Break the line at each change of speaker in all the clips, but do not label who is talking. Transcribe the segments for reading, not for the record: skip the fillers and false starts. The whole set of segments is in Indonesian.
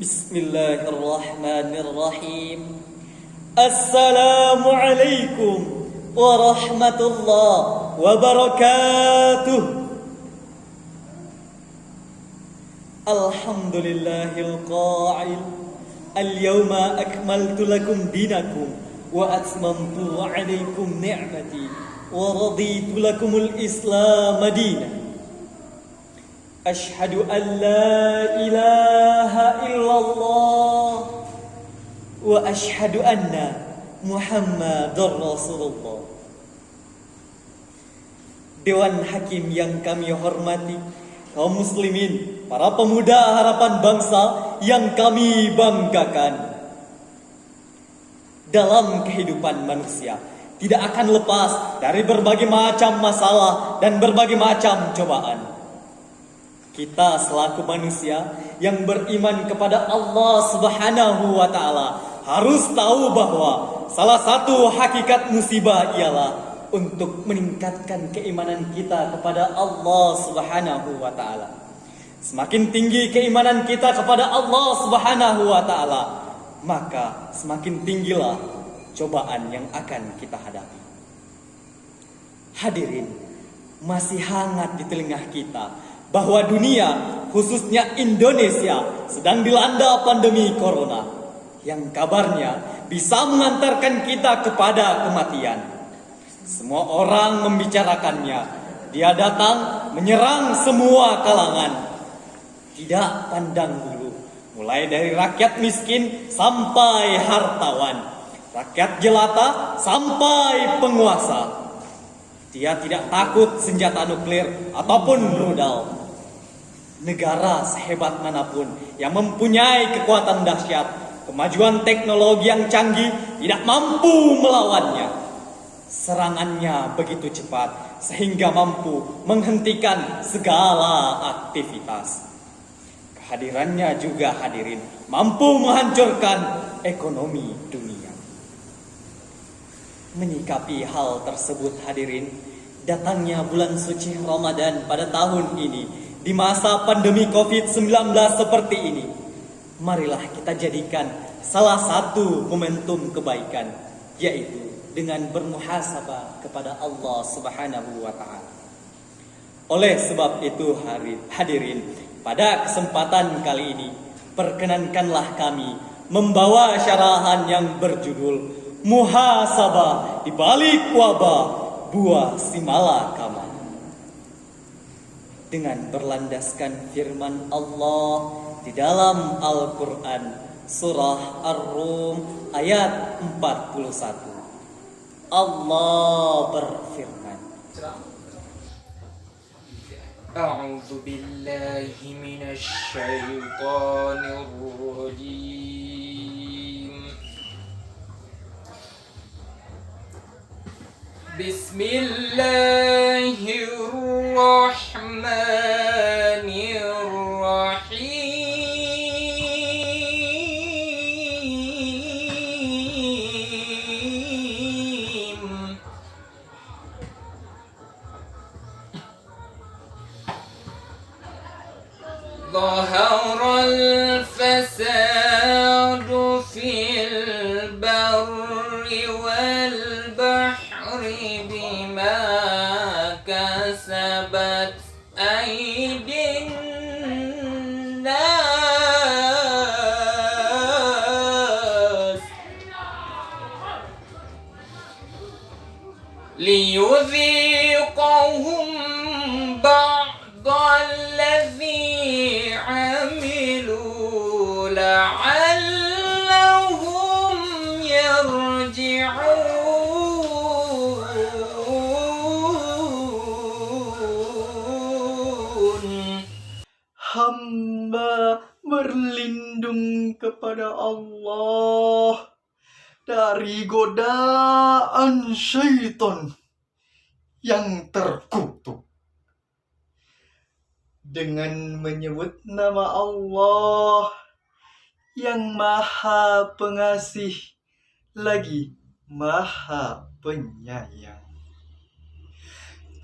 Bismillahirrahmanirrahim. Assalamualaikum warahmatullahi wabarakatuh. Alhamdulillahil qa'il al-yawma akmaltu lakum dinakum wa atmamtu 'alaikum ni'mati wa raditu lakumul Islam dinan. Ashhadu an la ilaha illallah wa ashhadu anna Muhammadar Rasulullah. Dewan Hakim yang kami hormati, kaum muslimin, para pemuda harapan bangsa yang kami banggakan. Dalam kehidupan manusia tidak akan lepas dari berbagai macam masalah dan berbagai macam cobaan. Kita selaku manusia yang beriman kepada Allah Subhanahu wa Ta'ala harus tahu bahwa salah satu hakikat musibah ialah untuk meningkatkan keimanan kita kepada Allah Subhanahu wa Ta'ala. Semakin tinggi keimanan kita kepada Allah Subhanahu wa Ta'ala, maka semakin tinggilah cobaan yang akan kita hadapi. Hadirin, masih hangat di telinga kita bahwa dunia, khususnya Indonesia, sedang dilanda pandemi corona yang kabarnya bisa mengantarkan kita kepada kematian. Semua orang membicarakannya. Dia datang menyerang semua kalangan, tidak pandang bulu, mulai dari rakyat miskin sampai hartawan, rakyat jelata sampai penguasa. Dia tidak takut senjata nuklir ataupun rudal. Negara sehebat manapun yang mempunyai kekuatan dahsyat, kemajuan teknologi yang canggih tidak mampu melawannya. Serangannya begitu cepat sehingga mampu menghentikan segala aktivitas. Kehadirannya juga hadirin mampu menghancurkan ekonomi dunia. Menyikapi hal tersebut hadirin, datangnya bulan suci Ramadan pada tahun ini di masa pandemi COVID-19 seperti ini, marilah kita jadikan salah satu momentum kebaikan, yaitu dengan bermuhasabah kepada Allah Subhanahu wa Ta'ala. Oleh sebab itu hadirin, pada kesempatan kali ini, perkenankanlah kami membawa syarahan yang berjudul Muhasabah di balik wabah buah simalakama, dengan berlandaskan firman Allah di dalam Al-Quran surah Ar-Rum ayat 41. Allah berfirman,
A'udzu billahi minasy syaithanir rajim. Bismillahirrahmanirrahim. Zaharal fasadu fil barri wal bahri bima kasabat aydin nas liyudhiqahum ba'dallazi 'amilu la'allahum yarji'un.
Hamba berlindung kepada Allah dari godaan syaitan yang terkutuk dengan menyebut nama Allah yang Maha Pengasih lagi Maha Penyayang.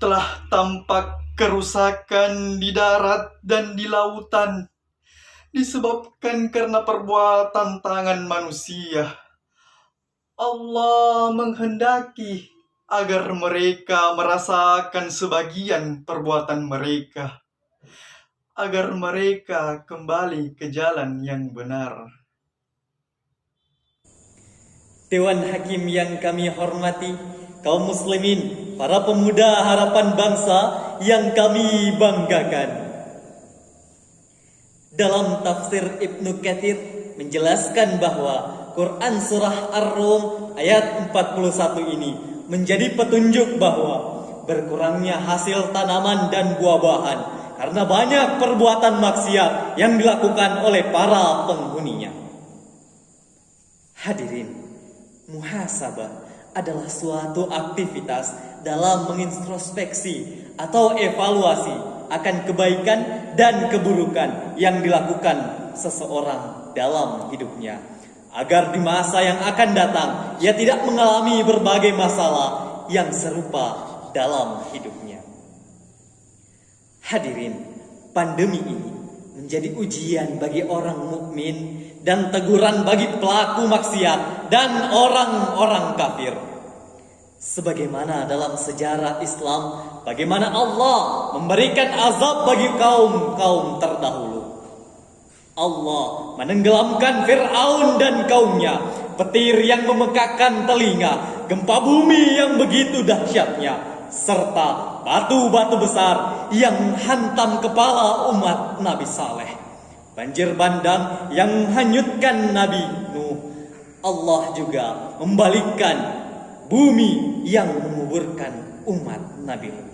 Telah tampak kerusakan di darat dan di lautan, disebabkan karena perbuatan tangan manusia. Allah menghendaki agar mereka merasakan sebagian perbuatan mereka, agar mereka kembali ke jalan yang benar.
Dewan Hakim yang kami hormati, kaum muslimin, para pemuda harapan bangsa yang kami banggakan. Dalam tafsir Ibnu Katsir menjelaskan bahwa Quran Surah Ar-Rum ayat 41 ini menjadi petunjuk bahwa berkurangnya hasil tanaman dan buah-bahan karena banyak perbuatan maksiat yang dilakukan oleh para penghuninya. Hadirin, muhasabah adalah suatu aktivitas dalam mengintrospeksi atau evaluasi akan kebaikan dan keburukan yang dilakukan seseorang dalam hidupnya, agar di masa yang akan datang ia tidak mengalami berbagai masalah yang serupa dalam hidupnya. Hadirin, pandemi ini menjadi ujian bagi orang mukmin dan teguran bagi pelaku maksiat dan orang-orang kafir. Sebagaimana dalam sejarah Islam, bagaimana Allah memberikan azab bagi kaum-kaum terdahulu. Allah menenggelamkan Fir'aun dan kaumnya, petir yang memekakkan telinga, gempa bumi yang begitu dahsyatnya, serta batu-batu besar yang menghantam kepala umat Nabi Saleh, banjir bandang yang hanyutkan Nabi Nuh. Allah juga membalikkan bumi yang menguburkan umat Nabi Nuh.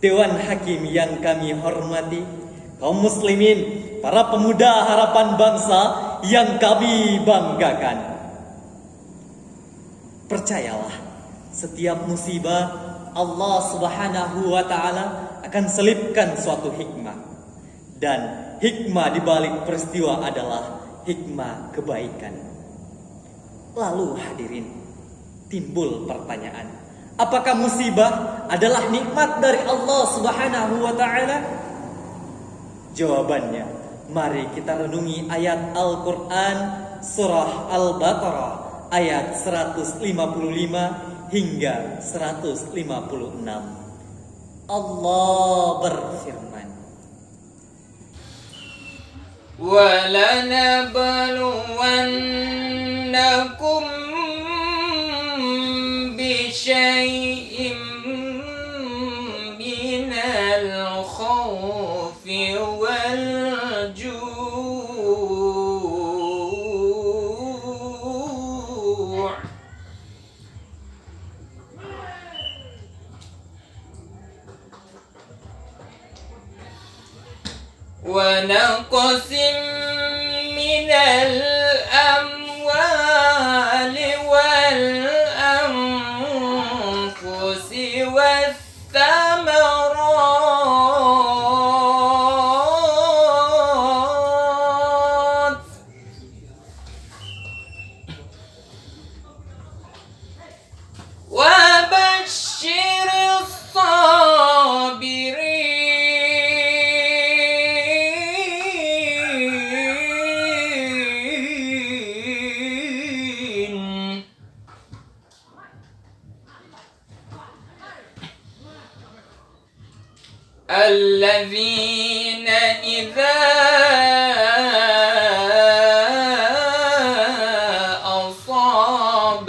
Dewan Hakim yang kami hormati, kaum muslimin, para pemuda harapan bangsa yang kami banggakan. Percayalah, setiap musibah Allah Subhanahu wa Ta'ala akan selipkan suatu hikmah, dan hikmah di balik peristiwa adalah hikmah kebaikan. Lalu hadirin, timbul pertanyaan, apakah musibah adalah nikmat dari Allah Subhanahu wa Ta'ala? Jawabannya, mari kita renungi ayat Al-Quran surah Al-Baqarah ayat 155 hingga 156. Allah berfirman,
وَلَنَبْلُوَنَّكُمْ بِشَيْءٍ مِّنَ الْخَوْفِ وَالْجُوعِ وَنَقْصٍ مِّنَ الْأَمْوَالِ وَالْأَنفُسِ وَالثَّمَرَاتِ وَبَشِّرِ الصَّابِرِينَ الَّذِينَ إِذَا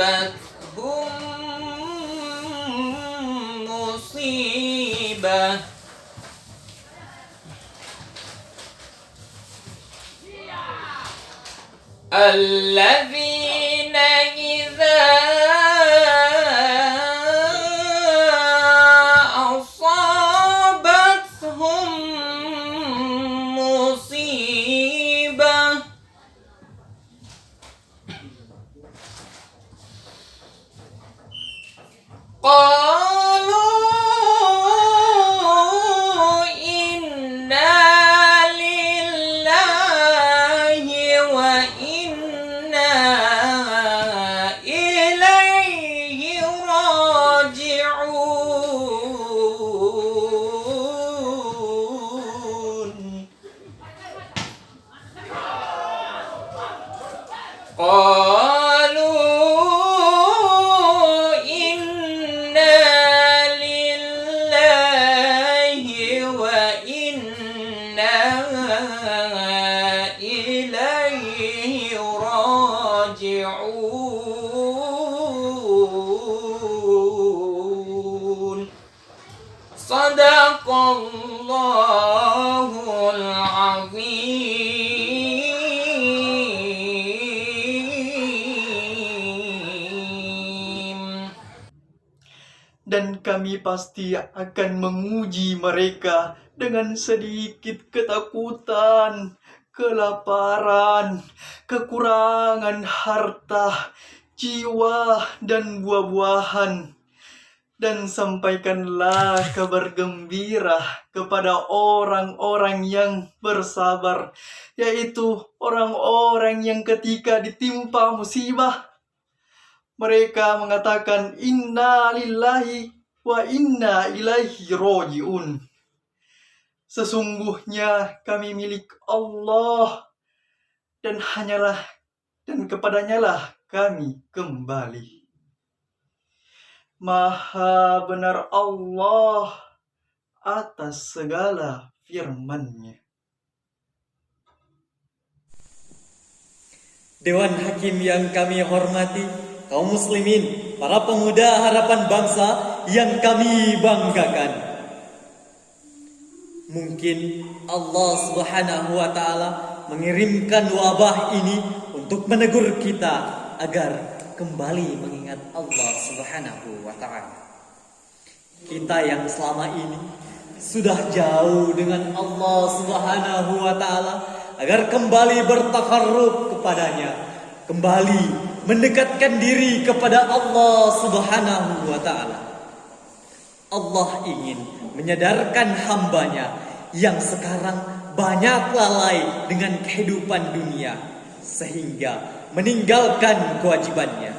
أَصَابَتْهُم مُّصِيبَةٌ الَّذِينَ إِذَا أَصَابَتْهُم مُّصِيبَةٌ قالوا إنا لله وإنا إليه راجعون قالوا إنا لله وإنا إليه راجعون صدق الله العظيم.
Dan kami pasti akan menguji mereka dengan sedikit ketakutan, kelaparan, kekurangan harta, jiwa, dan buah-buahan. Dan sampaikanlah kabar gembira kepada orang-orang yang bersabar, yaitu orang-orang yang ketika ditimpa musibah, mereka mengatakan inna lillahi wa inna ilaihi roji'un. Sesungguhnya kami milik Allah dan kepadanyalah kami kembali. Maha benar Allah atas segala firman-Nya.
Dewan Hakim yang kami hormati, kaum muslimin, para pemuda harapan bangsa yang kami banggakan. Mungkin Allah Subhanahu wa Ta'ala mengirimkan wabah ini untuk menegur kita agar kembali mengingat Allah Subhanahu wa Ta'ala. Kita yang selama ini sudah jauh dengan Allah Subhanahu wa Ta'ala, agar kembali bertakarrub kepadanya, kembali mendekatkan diri kepada Allah Subhanahu wa Ta'ala. Allah ingin menyadarkan hambanya yang sekarang banyak lalai dengan kehidupan dunia, sehingga meninggalkan kewajibannya,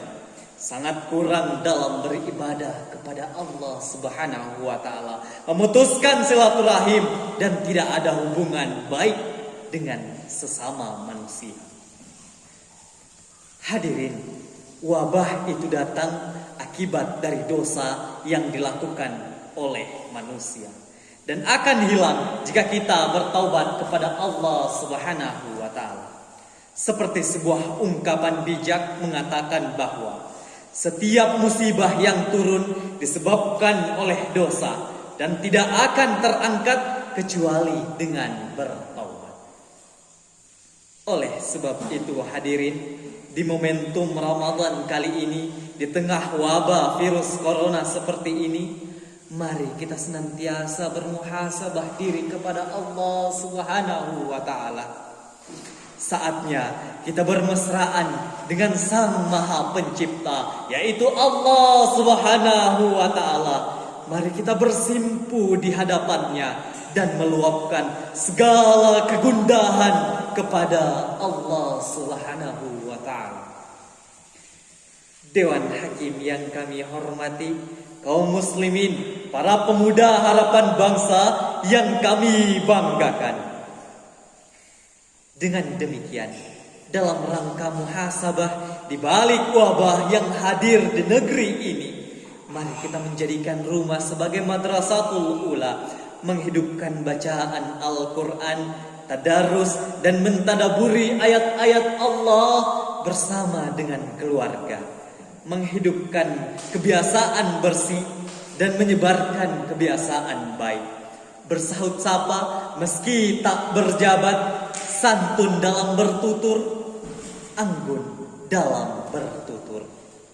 sangat kurang dalam beribadah kepada Allah Subhanahu wa Ta'ala, memutuskan silaturahim dan tidak ada hubungan baik dengan sesama manusia. Hadirin, wabah itu datang akibat dari dosa yang dilakukan oleh manusia dan akan hilang jika kita bertaubat kepada Allah Subhanahu wa Ta'ala. Seperti sebuah ungkapan bijak mengatakan bahwa setiap musibah yang turun disebabkan oleh dosa dan tidak akan terangkat kecuali dengan bertaubat. Oleh sebab itu hadirin, di momentum Ramadan kali ini, di tengah wabah virus corona seperti ini, mari kita senantiasa bermuhasabah diri kepada Allah Subhanahu wa Ta'ala. Saatnya kita bermesraan dengan Sang Maha Pencipta, yaitu Allah Subhanahu wa Ta'ala. Mari kita bersimpu di hadapannya dan meluapkan segala kegundahan kepada Allah Subhanahu wa Ta'ala. Dewan Hakim yang kami hormati, kaum muslimin, para pemuda harapan bangsa yang kami banggakan. Dengan demikian, dalam rangka muhasabah di balik wabah yang hadir di negeri ini, mari kita menjadikan rumah sebagai madrasatul ula, menghidupkan bacaan Al-Quran, tadarus dan mentadaburi ayat-ayat Allah bersama dengan keluarga, menghidupkan kebiasaan bersih dan menyebarkan kebiasaan baik, bersahut sapa meski tak berjabat, santun dalam bertutur, anggun dalam bertutur,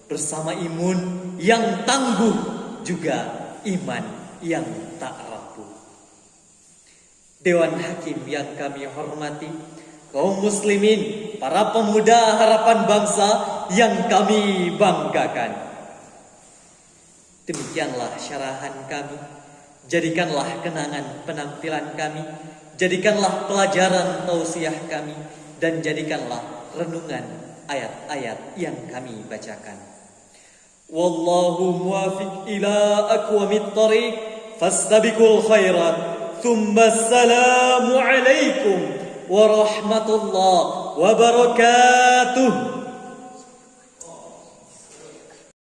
bersama imun yang tangguh, juga iman yang tak rapuh. Dewan Hakim yang kami hormati, kaum muslimin, para pemuda harapan bangsa yang kami banggakan. Demikianlah syarahan kami. Jadikanlah kenangan penampilan kami, jadikanlah pelajaran tausiah kami, dan jadikanlah renungan ayat-ayat yang kami bacakan. Wallahu muwafiq ila aqwamit thariq, fastabiqul khairat. Tsumma assalamu alaikum warahmatullahi wabarakatuh.